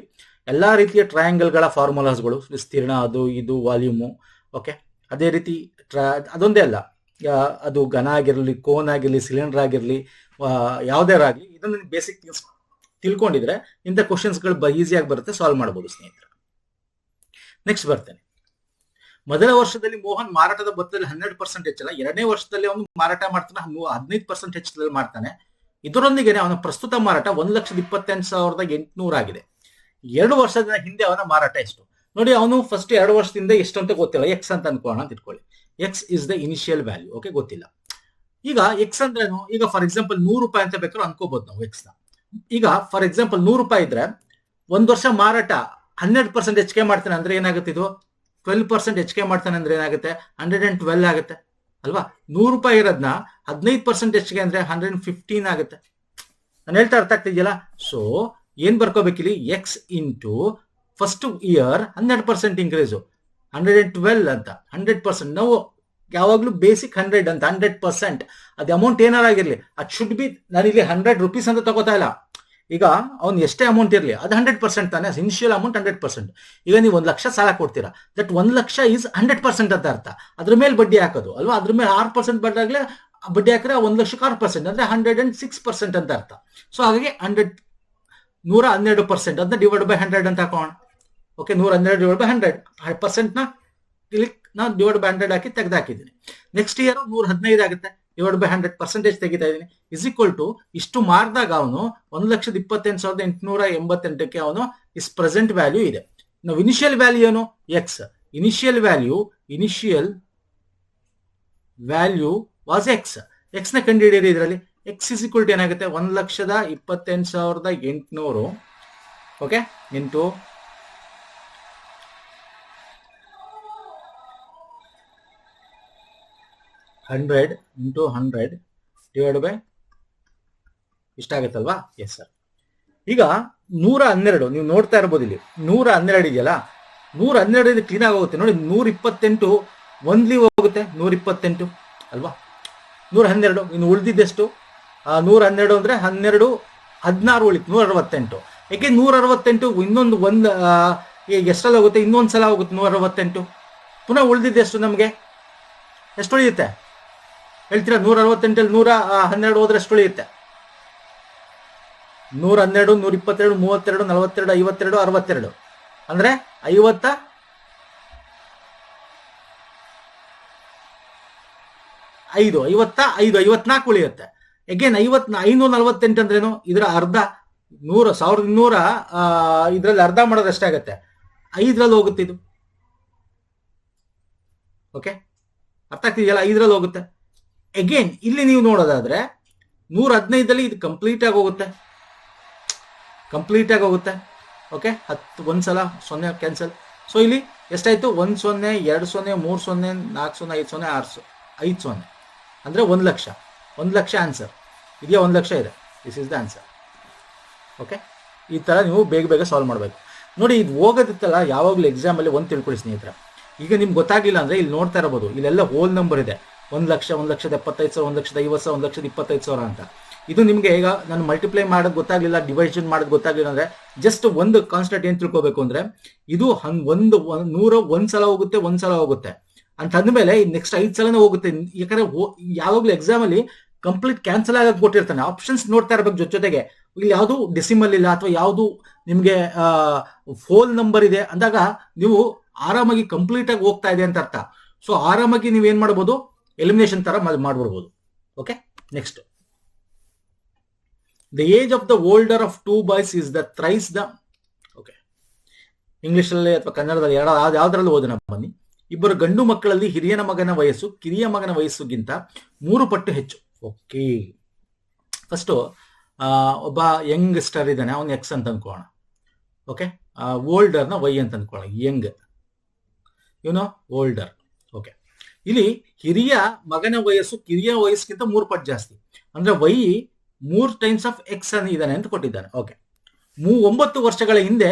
ಎಲ್ಲಾ ರೀತಿಯ ಟ್ರಯಾಂಗಲ್ಗಳ ಫಾರ್ಮುಲಾಸ್ಗಳು, ವಿಸ್ತೀರ್ಣ, ಅದು ಇದು, ವಾಲ್ಯೂಮು. ಓಕೆ, ಅದೇ ರೀತಿ ಅದೊಂದೇ ಅಲ್ಲ, ಅದು ಘನ ಆಗಿರಲಿ, ಕೋನ್ ಆಗಿರಲಿ, ಸಿಲಿಂಡರ್ ಆಗಿರಲಿ, ಯಾವುದೇ ಆಗಲಿ, ಇದನ್ನು ಬೇಸಿಕ್ ತಿಳ್ಕೊಂಡಿದ್ರೆ ಇಂಥ ಕ್ವಶನ್ಸ್ಗಳು ಈಸಿಯಾಗಿ ಬರುತ್ತೆ, ಸಾಲ್ವ್ ಮಾಡಬಹುದು ಸ್ನೇಹಿತರೆ. ನೆಕ್ಸ್ಟ್ ಬರ್ತೇನೆ. ಮೊದಲ ವರ್ಷದಲ್ಲಿ ಮೋಹನ್ ಮಾರಾಟದ ಮೊತ್ತದಲ್ಲಿ 12% ಹೆಚ್ಚಲ್ಲ. ಎರಡನೇ ವರ್ಷದಲ್ಲಿ ಅವನು ಮಾರಾಟ ಮಾಡ್ತಾನೆ 15% ಹೆಚ್ಚಳದಲ್ಲಿ ಮಾಡ್ತಾನೆ. ಇದರೊಂದಿಗೆ ಅವನ ಪ್ರಸ್ತುತ ಮಾರಾಟ 1,28,800 ಆಗಿದೆ. 2 ವರ್ಷದ ಹಿಂದೆ ಅವನ ಮಾರಾಟ ಎಷ್ಟು? ನೋಡಿ ಅವನು ಫಸ್ಟ್ 2 ವರ್ಷದಿಂದ ಎಷ್ಟು ಅಂತ ಗೊತ್ತಿಲ್ಲ, ಎಕ್ಸ್ ಅಂತ ಅನ್ಕೋಣ ಅಂತ ಇಟ್ಕೊಳ್ಳಿ. X is the initial value. Okay, ಗೊತ್ತಿಲ್ಲ. ಈಗ ಎಕ್ಸ್ ಅಂದ್ರೇನು? ಈಗ ಫಾರ್ ಎಕ್ಸಾಂಪಲ್ 100 ರೂಪಾಯಿ ಅಂತ ಬೇಕಾದ್ರೂ ಅನ್ಕೋಬಹುದು ನಾವು ಎಕ್ಸ್ ನ. ಈಗ ಫಾರ್ ಎಕ್ಸಾಂಪಲ್ 100 ರೂಪಾಯಿ ಇದ್ರೆ 1 ವರ್ಷ ಮಾರಾಟ 12% ಹೆಚ್ಚಿಗೆ ಮಾಡ್ತಾನೆ ಅಂದ್ರೆ ಏನಾಗುತ್ತೆ? ಇದು 12% ಹೆಚ್ಚಿಗೆ ಮಾಡ್ತಾನೆ ಅಂದ್ರೆ ಏನಾಗುತ್ತೆ? 112 ಆಗುತ್ತೆ ಅಲ್ವಾ? 100 ರೂಪಾಯಿ ಇರೋದ್ನ 15% ಹೆಚ್ಚಿಗೆ ಅಂದ್ರೆ 115 ಆಗುತ್ತೆ. ನಾನು ಹೇಳ್ತಾ ಅರ್ಥ ಆಗ್ತಿದೆಯಲ್ಲ? ಸೊ ಏನ್ ಬರ್ಕೋಬೇಕಿಲ್ಲಿ? X into first year 12% increase 112 ಅಂತ 100%. ನಾವು ಯಾವಾಗ್ಲೂ ಬೇಸಿಕ್ 100 ಅಂತ 100%. ಅದು ಅಮೌಂಟ್ ಏನಾರ ಆಗಿರ್ಲಿ, ಅದು ಶುಡ್ ಬಿ, ನಾನು ಇಲ್ಲಿ 100 ರೂಪೀಸ್ ಅಂತ ತಗೋತಾ ಇಲ್ಲ. ಈಗ ಅವ್ನು ಎಷ್ಟೇ ಅಮೌಂಟ್ ಇರಲಿ ಅದು 100% ತಾನೆ, ಇನಿಷಿಯಲ್ ಅಮೌಂಟ್ 100%. ಈಗ ನೀವು 1 ಲಕ್ಷ ಸಾಲ ಕೊಡ್ತೀರಾ, ದಟ್ 1 ಲಕ್ಷ ಈಸ್ 100% ಅಂತ ಅರ್ಥ. ಅದ್ರ ಮೇಲೆ ಬಡ್ಡಿ ಹಾಕೋದು ಅಲ್ವಾ? ಅದ್ರ ಮೇಲೆ 6% ಬಡ್ಡಿ ಬಡ್ಡಿ ಹಾಕಿದ್ರೆ 1 ಲಕ್ಷಕ್ಕೆ 6% ಅಂದ್ರೆ 106% ಅಂತ ಅರ್ಥ. ಸೊ ಹಾಗಾಗಿ 112% ಅದನ್ನ ಡಿವೈಡ್ ಬೈ 100 ಅಂತ ಹಾಕೋಣ. ಓಕೆ, 112 ಡಿವೈಡ್ ಬೈ 100% ನ ಇಲ್ಲಿ ನಾನು ಡಿವೈಡ್ ಬೈ 100 ಹಾಕಿ ತೆಗೆದು ಹಾಕಿದ್ದೀನಿ. ನೆಕ್ಸ್ಟ್ ಇಯರ್ 115 ಆಗುತ್ತೆ, ಡಿವೈಡ್ ಬೈ 100% ತೆಗಿತಾ ಇದ್ದೀನಿ. ಇಸ್ ಈಕ್ವಲ್ ಟು ಇಷ್ಟು ಮಾರಿದಾಗ ಅವನು 1,28,888ಕ್ಕೆ ಅವನು ಇಸ್ ಪ್ರೆಸೆಂಟ್ ವ್ಯಾಲ್ಯೂ ಇದೆ. ನಾವು ಇನಿಷಿಯಲ್ ವ್ಯಾಲ್ಯೂ ಏನು? X. Initial value was X. X ನ ಕಂಡು ಹಿಡಿಯಿರಿ. ಇದರಲ್ಲಿ ಎಕ್ಸ್ ಇಸ್ ಈಕ್ವಲ್ ಟು ಏನಾಗುತ್ತೆ? 1,28,800 okay into 100 into 100 divide by ಇಷ್ಟಾಗತ್ತಲ್ವಾ? Yes sir. ಈಗ 112 ನೀವು ನೋಡ್ತಾ ಇರ್ಬೋದು ಇಲ್ಲಿ 112 ಇದೆಯಲ್ಲ, 112 ಕ್ಲೀನ್ ಆಗಿ ಹೋಗುತ್ತೆ ನೋಡಿ. 128 ಒಂದ್ಲಿ ಹೋಗುತ್ತೆ, 128 ಅಲ್ವಾ? 112 ಇನ್ನು ಉಳಿದಿದ್ದೆಷ್ಟು? 112 ಅಂದ್ರೆ 16 ಉಳಿತು, 168. ಯಾಕೆ 168 ಇನ್ನೊಂದು ಎಷ್ಟೆಲ್ಲ ಹೋಗುತ್ತೆ? ಇನ್ನೊಂದ್ಸಲ ಹೋಗುತ್ತೆ 168. ಪುನಃ ಉಳಿದಿದ್ದೆಷ್ಟು? ನಮಗೆ ಎಷ್ಟು ಉಳಿಯುತ್ತೆ ಹೇಳ್ತೀರಾ? 168 112 ಹೋದ್ರೆ ಎಷ್ಟು ಉಳಿಯುತ್ತೆ? 112 122 32 42 52 62 ಅಂದ್ರೆ 54 ಉಳಿಯುತ್ತೆ. ಅಗೇನ್ 548 ಅಂದ್ರೇನು? ಇದರ ಅರ್ಧ 1200 ಇದ್ರಲ್ಲಿ ಅರ್ಧ ಮಾಡೋದು ಎಷ್ಟಾಗತ್ತೆ? 5ರಲ್ಲಿ ಹೋಗುತ್ತೆ ಇದು. ಓಕೆ, ಅರ್ಥ ಆಗ್ತಿದೆಯಲ್ಲ? 5ರಲ್ಲಿ ಹೋಗುತ್ತೆ. ಅಗೇನ್ ಇಲ್ಲಿ ನೀವು ನೋಡೋದಾದ್ರೆ 115ದಲ್ಲಿ ಇದು ಕಂಪ್ಲೀಟ್ ಆಗಿ ಹೋಗುತ್ತೆ. ಓಕೆ, 10 ಒಂದ್ಸಲ 0 ಕ್ಯಾನ್ಸಲ್. ಸೊ ಇಲ್ಲಿ ಎಷ್ಟಾಯ್ತು? 1 0 2 0 3 0 4 0 5 0 6 0 ಅಂದ್ರೆ 1 ಲಕ್ಷ. 1 ಲಕ್ಷ ಆನ್ಸರ್ ಇದೆಯಾ? 1 ಲಕ್ಷ ಇದೆ. This is the answer. Okay, ಈ ತರ ನೀವು ಬೇಗ ಸಾಲ್ವ್ ಮಾಡಬೇಕು ನೋಡಿ. ಇದು ಹೋಗೋದಿತ್ತಲ್ಲ ಯಾವಾಗಲೂ ಎಕ್ಸಾಮಲ್ಲಿ ಒಂದು ತಿಳ್ಕೊಳ್ಳಿ ಸ್ನೇಹಿತರೆ. ಈಗ ನಿಮ್ಗೆ ಗೊತ್ತಾಗಿಲ್ಲ ಅಂದ್ರೆ ಇಲ್ಲಿ ನೋಡ್ತಾ ಇರಬಹುದು, ಇಲ್ಲೆಲ್ಲ ಹೋಲ್ ನಂಬರ್ ಇದೆ. 1 ಲಕ್ಷ, 1,75,000, 1,50,000, 1,25,000 ಅಂತ. ಇದು ನಿಮ್ಗೆ ಈಗ ನಾನು ಮಲ್ಟಿಪ್ಲೈ ಮಾಡೋದು ಗೊತ್ತಾಗ್ಲಿಲ್ಲ, ಡಿವೈಷನ್ ಮಾಡೋದು ಗೊತ್ತಾಗ್ಲಿಲ್ಲ ಅಂದ್ರೆ ಜಸ್ಟ್ ಒಂದು ಕಾನ್ಸ್ಟೆಂಟ್ ಏನ್ ತಿಳ್ಕೊಬೇಕು ಅಂದ್ರೆ ಇದು 100 ಒಂದ್ಸಲ ಹೋಗುತ್ತೆ, ಒಂದ್ಸಲ ಹೋಗುತ್ತೆ ಅಂತ ಅಂದ್ಮೇಲೆ ನೆಕ್ಸ್ಟ್ 5 ಸಲನೇ ಹೋಗುತ್ತೆ. ಯಾಕಂದ್ರೆ ಯಾವಾಗ್ಲೂ ಎಕ್ಸಾಮ್ ಅಲ್ಲಿ ಕಂಪ್ಲೀಟ್ ಕ್ಯಾನ್ಸಲ್ ಆಗಕ್ಕೆ ಕೊಟ್ಟಿರ್ತಾನೆ. ಆಪ್ಷನ್ಸ್ ನೋಡ್ತಾ ಇರ್ಬೇಕು ಜೊತೆಗೆ. ಇಲ್ಲಿ ಯಾವುದು ಡೆಸಿಮಲ್ ಇಲ್ಲ ಅಥವಾ ಯಾವುದು ನಿಮ್ಗೆ ಹೋಲ್ ನಂಬರ್ ಇದೆ ಅಂದಾಗ ನೀವು ಆರಾಮಾಗಿ ಕಂಪ್ಲೀಟ್ ಆಗಿ ಹೋಗ್ತಾ ಇದೆ ಅಂತ ಅರ್ಥ. ಸೊ ಆರಾಮಾಗಿ ನೀವು ಏನ್ ಮಾಡಬಹುದು? ಎಲಿಮಿನೇಷನ್ ತರ ಮಾಡ್ಬಿಡ್ಬೋದು. Okay, next. The age of the older of 2 boys is the thrice the. Okay, English ಅಲ್ಲಿ ಅಥವಾ ಕನ್ನಡದಲ್ಲಿ ಯಾವ್ದ್ರಲ್ಲಿ ಓದೋಣ ಬನ್ನಿ. ಇಬ್ಬರು ಗಂಡು ಮಕ್ಕಳಲ್ಲಿ ಹಿರಿಯನ ಮಗನ ವಯಸ್ಸು ಕಿರಿಯ ಮಗನ ವಯಸ್ಸುಗಿಂತ 3 ಪಟ್ಟು ಹೆಚ್ಚು. ಓಕೆ, ಫಸ್ಟ್ ಒಬ್ಬ ಯಂಗ್ಸ್ಟರ್ ಇದ್ದಾನೆ, ಅವನು ಎಕ್ಸ್ ಅಂತ ಅನ್ಕೋಣ. ಓಕೆ, ಓಲ್ಡರ್ನ ವೈ ಅಂತ ಅನ್ಕೋಣ. Young you know older. ಓಕೆ, ಇಲ್ಲಿ ಹಿರಿಯ ಮಗನ ವಯಸ್ಸು ಕಿರಿಯ ವಯಸ್ಸಿಗಿಂತ 3 ಪಟ್ಟು ಜಾಸ್ತಿ. ಅಂದ್ರೆ ವೈ 3 ಟೈಮ್ಸ್ ಆಫ್ ಎಕ್ಸ್ ಇದ್ದಾನೆ ಅಂತ ಕೊಟ್ಟಿದ್ದಾನೆ. ಓಕೆ, 9 ವರ್ಷಗಳ ಹಿಂದೆ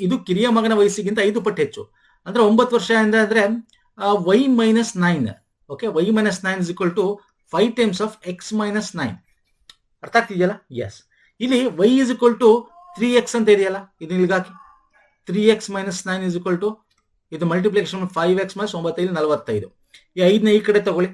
ಇದು ಕಿರಿಯ ಮಗನ ವಯಸ್ಸಿಗಿಂತ 5 ಪಟ್ಟು ಹೆಚ್ಚು. ಅಂದ್ರೆ 9 ವರ್ಷ ಅಂದ್ರೆ Y minus 9. Okay, Y minus 9 is equal to 5 times of X minus 9. ಅರ್ಥ ಆಗ್ತಿದೆಯಲ್ಲ? ಎಸ್. ಇಲ್ಲಿ Y is equal to 3x ಅಂತ ಇದೆಯಲ್ಲ, ಇದು ಇಲ್ಲಿಗೆ ಹಾಕಿ. 3x minus 9 is equal to ಇದು ಮಲ್ಟಿಪ್ಲಿಕೇಶನ್ 5x ಮೈನಸ್ 9 45. ಈ 5ನ ಈ ಕಡೆ ತಗೊಳ್ಳಿ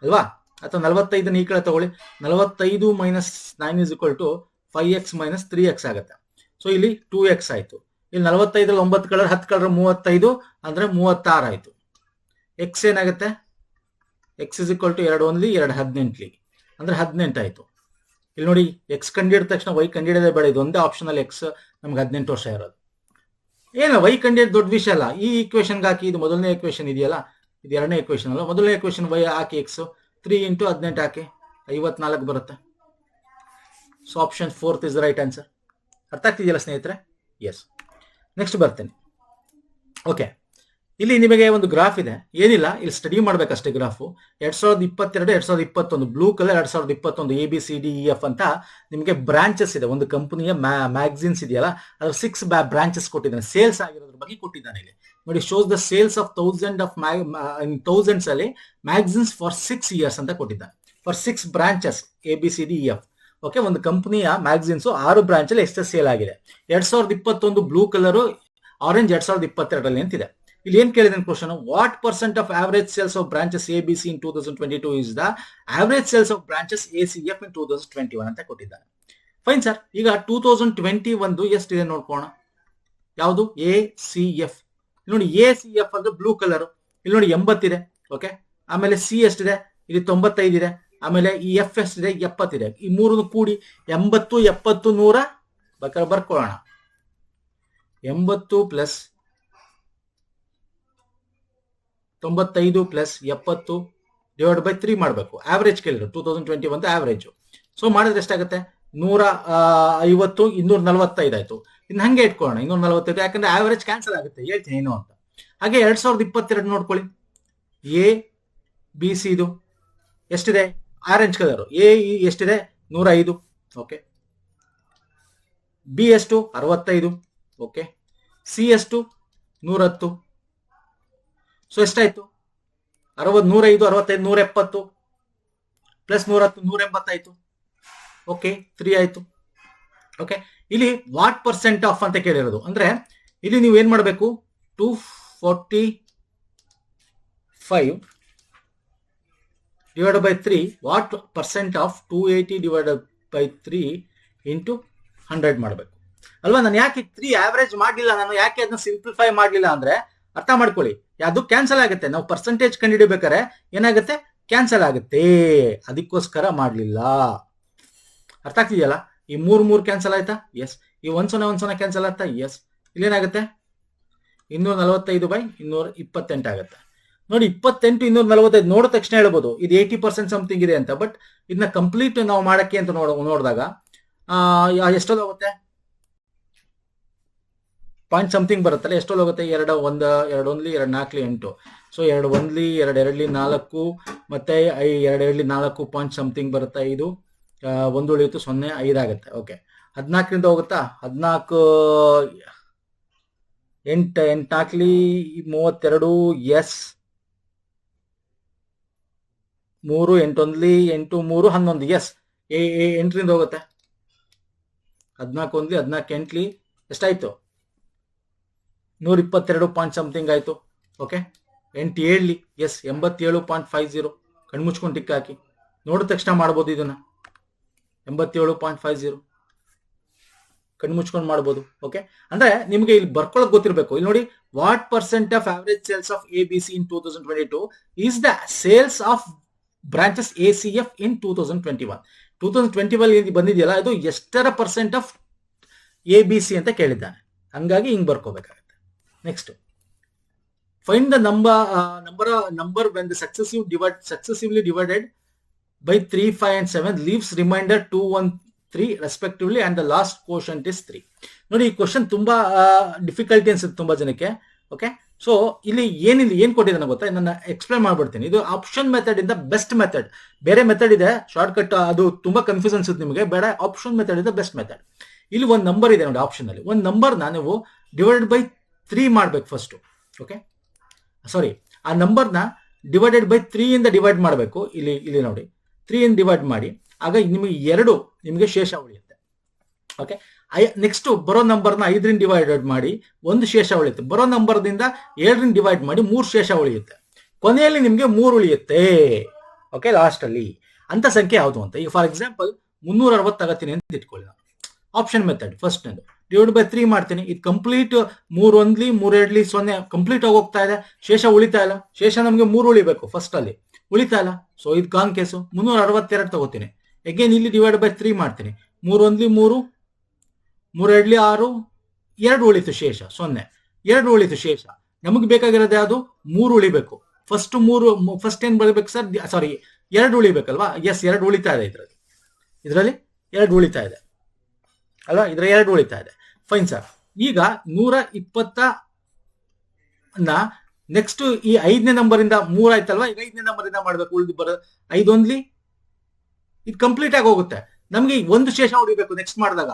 ಅಲ್ವಾ? ಅಥವಾ 45ನ ಈ ಕಡೆ ತಗೊಳ್ಳಿ. 45 minus 9 is equal to 5x minus 3x ಆಗುತ್ತೆ. ಸೊ ಇಲ್ಲಿ 2x ಆಯ್ತು. ಇಲ್ಲಿ 45ರಲ್ಲಿ 9 ಕಲರ್ 10 ಕಲರ್ 35 ಅಂದ್ರೆ 36 ಆಯ್ತು. ಎಕ್ಸ್ ಏನಾಗುತ್ತೆ? ಎಕ್ಸ್ ಇಸ್ ಈಕ್ವಲ್ ಟು 2 1 2 18 ಅಂದ್ರೆ 18 ಆಯ್ತು. ಇಲ್ಲಿ ನೋಡಿ, ಎಕ್ಸ್ ಕಂಡಿಡಿದ ತಕ್ಷಣ ವೈ ಕಂಡಿಡಿಯೋದೇ ಬೇಡ. ಇದು ಒಂದೇ ಆಪ್ಷನ್ ಅಲ್ಲಿ ಎಕ್ಸ್ ನಮ್ಗೆ 18 ವರ್ಷ ಇರೋದು. ಏನೋ ವೈ ಕಂಡಿದ್ದು ದೊಡ್ಡ ವಿಷಯ ಅಲ್ಲ. ಈ ಈಕ್ವೇಶನ್ಗೆ ಹಾಕಿ, ಇದು ಮೊದಲನೇ ಈಕ್ವೇಶನ್ ಇದೆಯಲ್ಲ, ಇದು ಎರಡನೇ ಈಕ್ವೇಶನ್ ಅಲ್ಲ, ಮೊದಲನೇ ಈಕ್ವೇಶನ್ ವೈ ಹಾಕಿ ಎಕ್ಸ್ 3 × 18 ಹಾಕಿ 54 ಬರುತ್ತೆ. So option 4 is right answer. ಅರ್ಥ ಆಗ್ತಿದೆಯಲ್ಲ ಸ್ನೇಹಿತರೆ? ಎಸ್. ನೆಕ್ಸ್ಟ್ ಬರ್ತೇನೆ. ಓಕೆ, ಇಲ್ಲಿ ನಿಮಗೆ ಒಂದು ಗ್ರಾಫ್ ಇದೆ, ಏನಿಲ್ಲ, ಇಲ್ಲಿ ಸ್ಟಡಿ ಮಾಡ್ಬೇಕಷ್ಟೇ. ಗ್ರಾಫು 2022 2021 ಬ್ಲೂ ಕಲರ್ 2021 ABCDEF ಅಂತ ನಿಮಗೆ ಬ್ರಾಂಚಸ್ ಇದೆ. ಒಂದು ಕಂಪನಿಯ ಮ್ಯಾಗಝಿನ್ಸ್ ಇದೆಯಲ್ಲ, ಅದ್ರ 6 ಬ್ರಾಂಚಸ್ ಕೊಟ್ಟಿದ್ದಾನೆ. ಸೇಲ್ಸ್ ಆಗಿರೋದ್ರ ಬಗ್ಗೆ ಕೊಟ್ಟಿದ್ದಾನೆ ಇಲ್ಲಿ ನೋಡಿ. Shows the sales of thousands ಅಲ್ಲಿ ಮ್ಯಾಗಝಿನ್ಸ್ ಫಾರ್ 6 years ಅಂತ ಕೊಟ್ಟಿದ್ದಾನೆ. For 6 branches ABCDEF. ಓಕೆ, ಒಂದು ಕಂಪನಿಯ ಮ್ಯಾಗಝಿನ್ಸ್ 6 ಬ್ರಾಂಚ್ ಅಲ್ಲಿ ಎಷ್ಟು ಸೇಲ್ ಆಗಿದೆ. 2021 ಬ್ಲೂ ಕಲರ್, ಆರೆಂಜ್ 2022 ಅಂತಿದೆ. ಇಲ್ಲಿ ಏನ್ ಕೇಳಿದ question, what % of average sales of branches ABC in 2022 is the average sales of branches ACF ಇನ್ 2021 ಅಂತ ಕೊಟ್ಟಿದ್ದಾರೆ. Fine sir. ಈಗ 2021 ಎಷ್ಟಿದೆ ನೋಡ್ಕೋಣ. ಯಾವುದು? ACF. ನೋಡಿ, ACF ಅಂದ್ರೆ ಬ್ಲೂ ಕಲರ್. ಇಲ್ಲಿ ನೋಡಿ 80 ಇದೆ. ಓಕೆ, ಆಮೇಲೆ C ಎಷ್ಟಿದೆ? ಇಲ್ಲಿ 95 ಇದೆ. ಆಮೇಲೆ ಈ F ಎಷ್ಟಿದೆ? 70 ಇದೆ. ಈ ಮೂರನ್ನು ಕೂಡಿ 80 70 100 ಬೇಕಾದ್ರೆ ಬರ್ಕೊಳ್ಳೋಣ. 80 + 95 + 70 / 3 ಮಾಡಬೇಕು. ಆವರೇಜ್ ಕೇಳಿದ್ರು 2021 ಆವರೇಜ್. ಸೊ ಮಾಡಿದ್ರೆ ಎಷ್ಟಾಗುತ್ತೆ? 150 245 ಆಯ್ತು. ಇನ್ನು ಹಂಗೆ ಇಟ್ಕೊಳ್ಳೋಣ 245, ಯಾಕಂದ್ರೆ ಆವರೇಜ್ ಕ್ಯಾನ್ಸಲ್ ಆಗುತ್ತೆ, ಹೇಳ್ತೀನಿ ಏನು ಅಂತ. ಹಾಗೆ 2022 ನೋಡ್ಕೊಳ್ಳಿ. ABC ಇದು ಎಷ್ಟಿದೆ? Orange colour. ಎಷ್ಟಿದೆ? 105. ಓಕೆ, B ಎಷ್ಟು? 65. ಓಕೆ, C ಎಷ್ಟು? 110. ಸೊ ಎಷ್ಟಾಯ್ತು? 60 105 65 170 ಪ್ಲಸ್ 110 180 ಆಯ್ತು. ಓಕೆ, 3 ಆಯ್ತು. ಓಕೆ, ಇಲ್ಲಿ ವಾಟ್ % ಆಫ್ ಅಂತ ಕೇಳಿರೋದು. ಅಂದ್ರೆ ಇಲ್ಲಿ ನೀವು ಏನ್ ಮಾಡಬೇಕು? 245 / 3 ವಾಟ್ % ಆಫ್ 280 / 3 ಇಂಟು 100 ಮಾಡಬೇಕು ಅಲ್ವಾ. ನಾನು ಯಾಕೆ 3 ಆವರೇಜ್ ಮಾಡಲಿಲ್ಲ, ನಾನು ಯಾಕೆ ಅದನ್ನ ಸಿಂಪ್ಲಿಫೈ ಮಾಡಲಿಲ್ಲ ಅಂದ್ರೆ, ಅರ್ಥ ಮಾಡ್ಕೊಳ್ಳಿ, ಅದು ಕ್ಯಾನ್ಸಲ್ ಆಗುತ್ತೆ. ನಾವು ಪರ್ಸೆಂಟೇಜ್ ಕಂಡುಹಿಡಿಬೇಕಾರೆ ಏನಾಗುತ್ತೆ? ಕ್ಯಾನ್ಸಲ್ ಆಗುತ್ತೆ. ಅದಕ್ಕೋಸ್ಕರ ಮಾಡಲಿಲ್ಲ. ಅರ್ಥ ಆಗ್ತಿದೆಯಲ್ಲ? ಈ 3 ಕ್ಯಾನ್ಸಲ್ ಆಯ್ತಾ? ಎಸ್. ಈ 1 ಕ್ಯಾನ್ಸಲ್ ಆಯ್ತಾ? ಎಸ್. ಇಲ್ಲೇನಾಗುತ್ತೆ? 245 / 228 ಆಗುತ್ತೆ. ನೋಡಿ, 28 245 ನೋಡಿದ ತಕ್ಷಣ ಹೇಳ್ಬೋದು ಇದು 80% ಸಮಥಿಂಗ್ ಇದೆ ಅಂತ. ಬಟ್ ಇದನ್ನ ಕಂಪ್ಲೀಟ್ ನಾವು ಮಾಡಕ್ಕೆ ಅಂತ ನೋಡಿದಾಗ ಎಷ್ಟೊಂದು ಹೋಗುತ್ತೆ? ಪಾಯಿಂಟ್ ಸಮಥಿಂಗ್ ಬರುತ್ತಲ್ಲ, ಎಷ್ಟೊಂದು ಹೋಗುತ್ತೆ? 2 1 2 1 2 4 8. ಸೊ 2 1 2 2 4 ಮತ್ತೆ 2 2 4 ಪಾಯಿಂಟ್ ಸಮಥಿಂಗ್ ಬರುತ್ತೆ. 5 1 ಉಳಿಯಿತು 0 5 ಆಗುತ್ತೆ. ಓಕೆ, 14ರಿಂದ ಹೋಗುತ್ತಾ? 14 8 8 32 ಎಸ್ 3 8 1 8 3 11 ಎಸ್ 8ರಿಂದ ಹೋಗುತ್ತೆ. 14 1 14 8 ಎಷ್ಟಾಯ್ತು? 122 ಪಾಯಿಂಟ್ ಸಮಥಿಂಗ್ ಆಯ್ತು. Okay, 8 7 yes 87.50. ಕಣ್ಮುಚ್ಕೊಂಡು ಟಿಕ್ ಹಾಕಿ ನೋಡಿದ ತಕ್ಷಣ ಮಾಡ್ಬೋದು ಇದನ್ನ. 87.50 ಕಣ್ಮುಚ್ಕೊಂಡು ಮಾಡ್ಬೋದು. ಓಕೆ, ಅಂದ್ರೆ ನಿಮಗೆ ಇಲ್ಲಿ ಬರ್ಕೊಳಕ್ ಗೊತ್ತಿರಬೇಕು. ಇಲ್ಲಿ ನೋಡಿ, what % of average sales of ABC in 2022 is the sales of branches ACF ಇನ್ 2021. 2021 ಬಂದಿದೆಯಲ್ಲ, ಇದು ಎಷ್ಟರ % ಆಫ್ ABC ಅಂತ ಕೇಳಿದ್ದಾನೆ. ಹಂಗಾಗಿ ಹಿಂಗ್ ಬರ್ಕೋಬೇಕಾಗುತ್ತೆ. Next, find the number when the successively divided by 3, 5 and 7 leaves remainder 2, 1, 3 respectively and the last quotient is 3. ನೋಡಿ, ಈ ಕ್ವಶನ್ ತುಂಬಾ ಡಿಫಿಕಲ್ಟಿ ಅನ್ಸುತ್ತೆ ತುಂಬಾ ಜನಕ್ಕೆ. ಓಕೆ, ಸೊ ಇಲ್ಲಿ ಏನ್ ಕೊಟ್ಟಿದ್ದಾನೆ ಗೊತ್ತಾ? ನಾನು ಎಕ್ಸ್ಪ್ಲೇನ್ ಮಾಡ್ಬಿಡ್ತೀನಿ. ಇದು ಆಪ್ಷನ್ ಮೆಥಡ್ ಇಂದ ಬೆಸ್ಟ್ ಮೆಥಡ್. ಬೇರೆ ಮೆಥಡ್ ಇದೆ ಶಾರ್ಟ್ ಕಟ್, ಅದು ತುಂಬಾ ಕನ್ಫ್ಯೂಸ್ ಅನ್ಸುತ್ತೆ ನಿಮಗೆ. ಬೇಡ, ಆಪ್ಷನ್ ಮೆಥಡ್ ಇದೆ ಬೆಸ್ಟ್ ಮೆಥಡ್. ಇಲ್ಲಿ ಒಂದು ನಂಬರ್ ಇದೆ ನೋಡಿ, ಆಪ್ಷನ್ ಅಲ್ಲಿ ಒಂದು ನಂಬರ್ನ ನೀವು ಡಿವೈಡೆಡ್ ಬೈ 3 ಮಾಡ್ಬೇಕು ಫಸ್ಟ್. ಓಕೆ, ಸಾರಿ, ಆ ನಂಬರ್ನ ಡಿವೈಡೆಡ್ ಬೈ 3 ಇಂದ ಡಿವೈಡ್ ಮಾಡಬೇಕು. ಇಲ್ಲಿ ನೋಡಿ, 3 ಇಂದ ಡಿವೈಡ್ ಮಾಡಿ, ಆಗ ನಿಮಗೆ 2 ನಿಮಗೆ ಶೇಷ ಉಳಿಯುತ್ತೆ. ಓಕೆ, ನೆಕ್ಸ್ಟ್ ಬರೋ ನಂಬರ್ನ 5ರಿಂದ ಡಿವೈಡೆಡ್ ಮಾಡಿ 1 ಶೇಷ ಉಳಿಯುತ್ತೆ. ಬರೋ ನಂಬರ್ದಿಂದ 7ರಿಂದ ಡಿವೈಡ್ ಮಾಡಿ 3 ಶೇಷ ಉಳಿಯುತ್ತೆ. ಕೊನೆಯಲ್ಲಿ ನಿಮಗೆ 3 ಉಳಿಯುತ್ತೆ. ಓಕೆ, ಲಾಸ್ಟ್ ಅಲ್ಲಿ ಅಂತ ಸಂಖ್ಯೆ ಯಾವುದು ಅಂತ. ಈಗ ಫಾರ್ ಎಕ್ಸಾಂಪಲ್ 360 ತಗೋತೀನಿ ಅಂತ ಇಟ್ಕೊಳ್ಳಿ. ಆಪ್ಷನ್ ಮೆಥಡ್ ಫಸ್ಟ್ ನಂದು ಡಿವೈಡ್ ಬೈ 3 ಮಾಡ್ತೀನಿ. ಇದು ಕಂಪ್ಲೀಟ್ 3 1 3 2 0 ಕಂಪ್ಲೀಟ್ ಆಗಿ ಹೋಗ್ತಾ ಇದೆ. ಶೇಷ ಉಳಿತಾ ಇಲ್ಲ. ಶೇಷ ನಮಗೆ 3 ಉಳಿಬೇಕು ಫಸ್ಟ್ ಅಲ್ಲಿ, ಉಳಿತಾ ಇಲ್ಲ. ಸೊ ಇದು ಕಾನ್ ಕೇಸು. 362 ತಗೋತೀನಿ. ಅಗೇನ್ ಇಲ್ಲಿ ಡಿವೈಡ್ ಬೈ 3 ಮಾಡ್ತೀನಿ. 3 1 3 3 2 6 2 ಉಳಿತು ಶೇಷ 0. ಎರಡು ಉಳಿತು ಶೇಷ. ನಮಗೆ ಬೇಕಾಗಿರೋದು ಯಾವುದು? 3 ಉಳಿಬೇಕು. ಫಸ್ಟ್ ಏನ್ ಬರಬೇಕು ಸರ್? ಸಾರಿ, 2 ಉಳಿಬೇಕಲ್ವಾ? ಎಸ್, 2 ಉಳಿತಾ ಇದೆ ಇದರಲ್ಲಿ 2 ಉಳಿತಾ ಇದೆ ಅಲ್ವಾ? 2 ಉಳಿತಾ ಇದೆ. Fine sir. ಈಗ 120 ನೆಕ್ಸ್ಟ್ ಈ 5ನೇ ನಂಬರ್ ಇಂದ 3 ಆಯ್ತಲ್ವಾ? ಈಗ 5ನೇ ನಂಬರ್ ಇಂದ ಮಾಡ್ಬೇಕು. ಉಳಿದು ಬರೋದು 5 ಒಂದ್ಲಿ ಇದು ಕಂಪ್ಲೀಟ್ ಆಗಿ ಹೋಗುತ್ತೆ. ನಮ್ಗೆ ಒಂದು ಶೇಷ ಉಳಿಬೇಕು ನೆಕ್ಸ್ಟ್ ಮಾಡಿದಾಗ.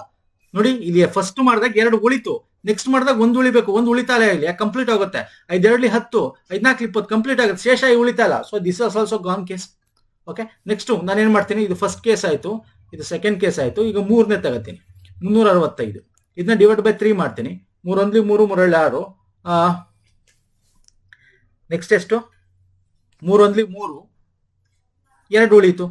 ನೋಡಿ, ಇಲ್ಲಿ ಫಸ್ಟ್ ಮಾಡಿದಾಗ 2 ಉಳಿತು, ನೆಕ್ಸ್ಟ್ ಮಾಡಿದಾಗ 1 ಉಳಿಬೇಕು. 1 ಉಳಿತಾ ಇಲ್ಲ ಇಲ್ಲಿ, ಕಂಪ್ಲೀಟ್ ಆಗುತ್ತೆ. 5 2 10, 5 4 20 ಕಂಪ್ಲೀಟ್ ಆಗುತ್ತೆ. ಶೇಷ ಉಳಿತಾ ಇಲ್ಲ. So this is also gone case. Okay, next ನಾನು ಏನ್ ಮಾಡ್ತೀನಿ? ಇದು ಫಸ್ಟ್ ಕೇಸ್ ಆಯ್ತು, ಇದು ಸೆಕೆಂಡ್ ಕೇಸ್ ಆಯ್ತು. ಈಗ 3ನೇ ತಗೋತೀನಿ. 365 ಇದನ್ನ ಡಿವೈಡ್ ಬೈ 3 ಮಾಡ್ತೀನಿ. 3 1 3 3 2 6. ನೆಕ್ಸ್ಟ್ ಎಷ್ಟು? 3 1 3, 2 ಉಳಿತು.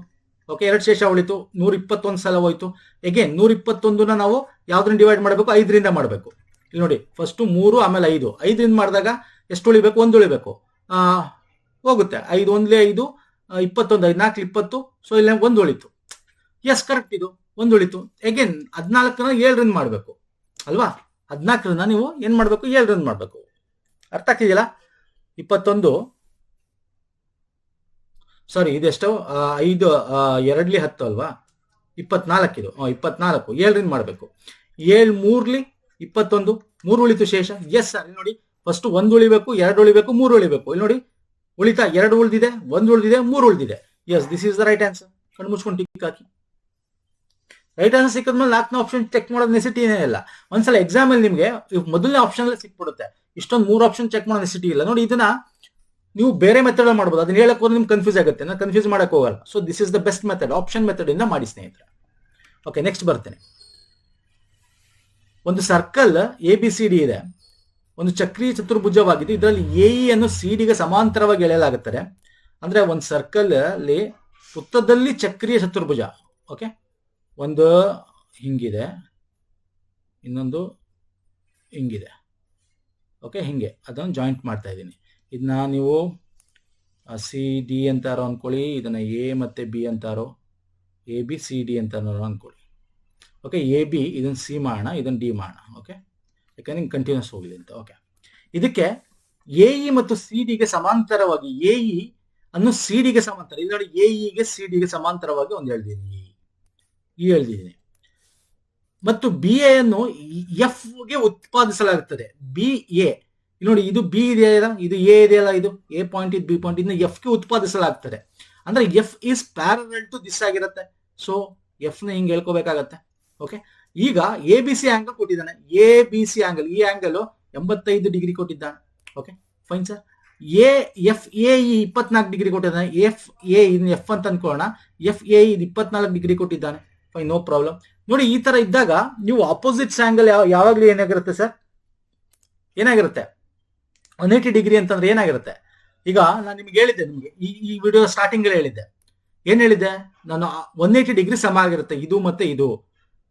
ಓಕೆ, 2 ಶೇಷ ಉಳಿತು. 121 ಸಲ ಹೋಯ್ತು. ಅಗೇನ್ 121ನ ನಾವು ಯಾವ್ದ್ರಿಂದ ಡಿವೈಡ್ ಮಾಡಬೇಕು? 5ರಿಂದ ಮಾಡಬೇಕು. ಇಲ್ಲಿ ನೋಡಿ, ಫಸ್ಟ್ 3 ಆಮೇಲೆ 5. 5ರಿಂದ ಮಾಡಿದಾಗ ಎಷ್ಟು ಉಳಿಬೇಕು? 1 ಉಳಿಬೇಕು. ಹೋಗುತ್ತೆ. 5 1 5, 21, 5 4 20. ಸೊ ಇಲ್ಲಿ 1 ಉಳಿತು. ಎಸ್, ಕರೆಕ್ಟ್, ಇದು 1 ಉಳಿತು. ಅಗೇನ್ 14ನ 7ರಿಂದ ಮಾಡಬೇಕು ಅಲ್ವಾ? 14ರಿಂದ ನೀವು ಏನ್ ಮಾಡ್ಬೇಕು? 7ರಿಂದ ಮಾಡ್ಬೇಕು. ಅರ್ಥ ಆಗ್ತಿದೆಯಲ್ಲ? 21, ಸಾರಿ, ಇದೆಷ್ಟು? 5 2 10 ಅಲ್ವಾ? 24 ಇದು. 24 7ರಿಂದ ಮಾಡಬೇಕು. 7 3 21, 3 ಉಳಿತು ಶೇಷ. ಎಸ್ ಸರ್, ನೋಡಿ, ಫಸ್ಟ್ 1 ಉಳಿಬೇಕು, 2 ಉಳಿಬೇಕು, 3 ಉಳಿಬೇಕು. ಇಲ್ಲಿ ನೋಡಿ, ಉಳಿತಾ 2 ಉಳಿದಿದೆ, 1 ಉಳಿದಿದೆ, 3 ಉಳಿದಿದೆ. Yes, this is the right answer. ಕಣ್ಣು ಮುಚ್ಕೊಂಡು ಟಿಕ್ ಹಾಕಿ. ರೈಟ್ ಆನ್ಸರ್ ಸಿಕ್ಕಿದ್ಮೇಲೆ 4ನೇ ಆಪ್ಷನ್ ಚೆಕ್ ಮಾಡೋದು ನೆಸಿಟಿ ಏನೇ ಇಲ್ಲ. ಒಂದ್ಸಲ ಎಕ್ಸಾಮ್ ಅಲ್ಲಿ ನಿಮ್ಗೆ ಮೊದಲನೇ ಆಪ್ಷನ್ ಅಲ್ಲಿ ಸಿಕ್ಬಿಡುತ್ತೆ. ಇಷ್ಟೊಂದು 3 ಆಪ್ಷನ್ ಚೆಕ್ ಮಾಡೋ ನೆಸಿಟಿ ಇಲ್ಲ. ನೋಡಿ, ಇದನ್ನ ನೀವು ಬೇರೆ ಮೆಥಡ್ ಮಾಡ್ಬೋದು. ಅದನ್ನ ಹೇಳಕ್ ಹೋದ್ರೆ ನಿಮ್ಗೆ ಕನ್ಫ್ಯೂಸ್ ಆಗುತ್ತೆ. ನಾನು ಕನ್ಫ್ಯೂಸ್ ಮಾಡಕ್ ಹೋಗಲ್ಲ. So this is the best method. Option method ಇಂದ ಮಾಡಿ ಸ್ನೇಹಿತರೆ. ಓಕೆ, ನೆಕ್ಸ್ಟ್ ಬರ್ತೇನೆ. ಒಂದು ಸರ್ಕಲ್ ABCD ಇದೆ. ಒಂದು ಚಕ್ರೀಯ ಚತುರ್ಭುಜವಾಗಿದೆ. ಇದರಲ್ಲಿ AE ಅನ್ನು CD ಗೆ ಸಮಾಂತರವಾಗಿ ಎಳೆಯಲಾಗುತ್ತದೆ. ಅಂದ್ರೆ ಒಂದು ಸರ್ಕಲ್ ಅಲ್ಲಿ ವೃತ್ತದಲ್ಲಿ ಚಕ್ರೀಯ ಚತುರ್ಭುಜ. ಓಕೆ, ಒಂದು ಹಿಂಗಿದೆ, ಇನ್ನೊಂದು ಹಿಂಗಿದೆ. ಓಕೆ, ಹಿಂಗೆ ಅದನ್ನು ಜಾಯಿಂಟ್ ಮಾಡ್ತಾ ಇದ್ದೀನಿ. ಇದನ್ನ ನೀವು CD ಅಂತಾರೋ ಅನ್ಕೊಳ್ಳಿ, ಇದನ್ನ A ಮತ್ತೆ B ಅಂತಾರೋ, ABCD ಅಂತ ಅನ್ಕೊಳ್ಳಿ. ಓಕೆ, AB ಇದನ್ನ C ಮಾಡೋಣ, ಇದನ್ನ D ಮಾಡೋಣ. ಓಕೆ, ಯಾಕಂದ್ರೆ ಕಂಟಿನ್ಯೂಸ್ ಹೋಗಲಿ ಅಂತ. ಓಕೆ, ಇದಕ್ಕೆ AE ಮತ್ತು CD ಗೆ ಸಮಾಂತರವಾಗಿ, AE ಅನ್ನು CD ಗೆ ಸಮಾಂತರ. ಇದು ನೋಡಿ, AE ಗೆ CD ಗೆ ಸಮಾಂತರವಾಗಿ ಒಂದು ಎಳೆದಿದ್ದೀನಿ, ಎಳೆದಿದ್ದೀನಿ. ಮತ್ತು BA ಅನ್ನು F ಗೆ ಉತ್ಪಾದಿಸಲಾಗುತ್ತದೆ. BA ನೋಡಿ, ಇದು B ಇದೆಯಲ್ಲ, ಇದು A ಇದೆಯಲ್ಲ, ಇದು A ಪಾಯಿಂಟ್, ಇದು B ಪಾಯಿಂಟ್, ಇದನ್ನ F ಗೆ ಉತ್ಪಾದಿಸಲಾಗ್ತದೆ. ಅಂದ್ರೆ F is parallel to this ಆಗಿರುತ್ತೆ. ಸೊ F ನ ಹಿಂಗೆ ಹೇಳ್ಕೋಬೇಕಾಗತ್ತೆ. ಓಕೆ, ಈಗ ABC ಆಂಗಲ್ ಕೊಟ್ಟಿದ್ದಾನೆ. ABC ಆಂಗಲ್, ಈ ಆಂಗಲ್ 85 ಡಿಗ್ರಿ ಕೊಟ್ಟಿದ್ದಾನೆ. Okay, fine sir. FAE 24 degree ಕೊಟ್ಟಿದ್ದಾನೆ. FA ಇದನ್ನ F ಅಂತ ಅನ್ಕೊಳ್ಳೋಣ. FAE 24 ಡಿಗ್ರಿ ಕೊಟ್ಟಿದ್ದಾನೆ. Fine, no problem. ನೋಡಿ, ಈ ತರ ಇದ್ದಾಗ ನೀವು ಆಪೋಸಿಟ್ಸ್ ಆಂಗಲ್ ಯಾವಾಗ್ಲೂ ಏನಾಗಿರುತ್ತೆ ಸರ್? ಏನಾಗಿರುತ್ತೆ? 180 ಡಿಗ್ರಿ ಅಂತಂದ್ರೆ ಏನಾಗಿರುತ್ತೆ? ಈಗ ನಾನು ನಿಮ್ಗೆ ಹೇಳಿದ್ದೆ, ನಿಮ್ಗೆ ಈ ವಿಡಿಯೋ ಸ್ಟಾರ್ಟಿಂಗ್ ಅಲ್ಲಿ ಹೇಳಿದ್ದೆ. ಏನ್ ಹೇಳಿದ್ದೆ ನಾನು? 180 ಡಿಗ್ರಿ ಸಮ ಆಗಿರುತ್ತೆ ಇದು ಮತ್ತೆ ಇದು.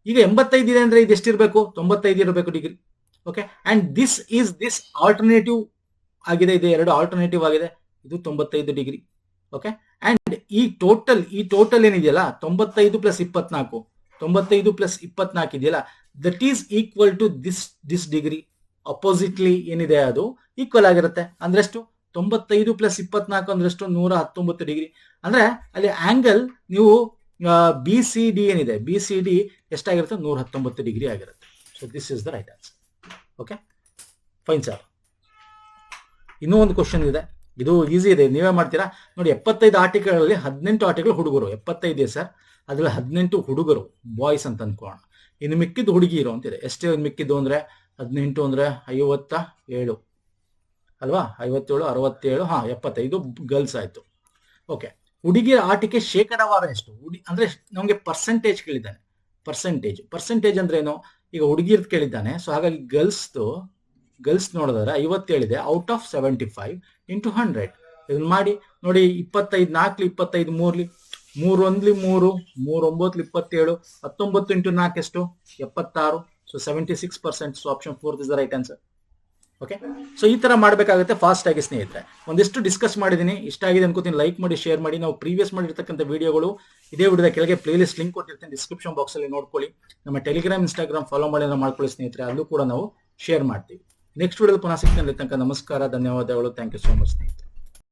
ಈಗ 85 ಇದೆ ಅಂದ್ರೆ ಇದು ಎಷ್ಟಿರ್ಬೇಕು? 95 ಇರಬೇಕು degree. Okay, and this alternative ಆಗಿದೆ. ಇದು 2 ಆಲ್ಟರ್ನೇಟಿವ್ ಆಗಿದೆ. ಇದು 95 ಡಿಗ್ರಿ. ಓಕೆ, ಅಂಡ್ ಈ ಟೋಟಲ್ ಏನಿದೆಯಲ್ಲ, 95 ಪ್ಲಸ್ 24, 95 ಪ್ಲಸ್ 24 ಇದೆಯಲ್ಲ, that is equal to this degree. Oppositely ಏನಿದೆ ಅದು ಈಕ್ವಲ್ ಆಗಿರುತ್ತೆ. ಅಂದ್ರೆಷ್ಟು? 95 ಪ್ಲಸ್ 24 ಅಂದ್ರೆಷ್ಟು? 119 ಡಿಗ್ರಿ. ಅಂದ್ರೆ ಅಲ್ಲಿ ಆಂಗಲ್ ನೀವು BCD ಏನಿದೆ, BCD ಎಷ್ಟಾಗಿರುತ್ತೆ? 119 ಡಿಗ್ರಿ ಆಗಿರುತ್ತೆ. So this is the right answer. Okay, fine sir. ಇನ್ನೂ ಒಂದು ಕ್ವಶನ್ ಇದೆ, ಇದು ಈಸಿ ಇದೆ, ನೀವೇ ಮಾಡ್ತೀರಾ ನೋಡಿ. 75 ಆರ್ಟಿಕಲ್ಗಳಲ್ಲಿ 18 ಆರ್ಟಿಕಲ್ ಹುಡುಗರು. 75 ಸರ್, ಅದ್ರಲ್ಲಿ 18 ಹುಡುಗರು, ಬಾಯ್ಸ್ ಅಂತ ಅನ್ಕೋಣ. ಇನ್ನು ಮಿಕ್ಕಿದ್ದು ಹುಡುಗಿರು ಅಂತಿದೆ. ಎಷ್ಟೇ ಮಿಕ್ಕಿದ್ದು ಅಂದ್ರೆ 18 ಅಂದ್ರೆ 57 ಅಲ್ವಾ? 57, 67, 75 ಗರ್ಲ್ಸ್ ಆಯ್ತು. ಓಕೆ, ಹುಡುಗಿಯ ಆಟಿಕೆ ಶೇಕಡಾವಾರ ಎಷ್ಟು? ಅಂದ್ರೆ ನಮಗೆ ಪರ್ಸೆಂಟೇಜ್ ಕೇಳಿದ್ದಾನೆ. ಪರ್ಸೆಂಟೇಜ್ ಅಂದ್ರೆ ಏನು? ಈಗ ಹುಡುಗಿರ್ದು ಕೇಳಿದ್ದಾನೆ. ಸೊ ಹಾಗಾಗಿ ಗರ್ಲ್ಸ್ ನೋಡಿದ್ರೆ 57 ಇದೆ. ಔಟ್ ಆಫ್ 75 ಇಂಟು 100 ಇದನ್ನ ಮಾಡಿ ನೋಡಿ. 25 4 25 3 3 1 3 3 9 27 19 ಇಂಟು 4 ಎಷ್ಟು? 76. So 76%. So option 4 is the right answer. Okay, so ಈ ತರ ಮಾಡಬೇಕಾಗುತ್ತೆ ಫಾಸ್ಟ್ ಆಗಿ ಸ್ನೇಹಿತರೆ. ಒಂದಿಷ್ಟು ಡಿಸ್ಕಸ್ ಮಾಡಿದೀನಿ, ಇಷ್ಟ ಆಗಿದೆ ಅನ್ಕೋತೀನಿ. ಲೈಕ್ ಮಾಡಿ, ಶೇರ್ ಮಾಡಿ. ನಾವು ಪ್ರೀವಿಯಸ್ ಮಾಡಿರ್ತಕ್ಕಂಥ ವಿಡಿಯೋಗಳು ಇದೇ ವಿಡಿಯೋದ ಕೆಳಗೆ ಪ್ಲೇಲಿಸ್ಟ್ ಲಿಂಕ್ ಕೊಟ್ಟಿರ್ತೀನಿ, ಡಿಸ್ಕ್ರಿಪ್ಷನ್ ಬಾಕ್ಸ್ ಅಲ್ಲಿ ನೋಡ್ಕೊಳ್ಳಿ. ನಮ್ಮ ಟೆಲಿಗ್ರಾಮ್, ಇನ್ಸ್ಟಾಗ್ರಾಮ್ ಫಾಲೋ ಮಾಡಿ ಮಾಡ್ಕೊಳ್ಳಿ ಸ್ನೇಹಿತರೆ. ಅಲ್ಲೂ ಕೂಡ ನಾವು ಶೇರ್ ಮಾಡ್ತೀವಿ. ನೆಕ್ಸ್ಟ್ ವಿಡಿಯೋದಲ್ಲಿ ಪುನಃ ಸಿಗ್ತೇನೆ. ತನಕ ನಮಸ್ಕಾರ, ಧನ್ಯವಾದಗಳು. ಥ್ಯಾಂಕ್ ಯು ಸೋ ಮಚ್ ಸ್ನೇಹಿತರೆ.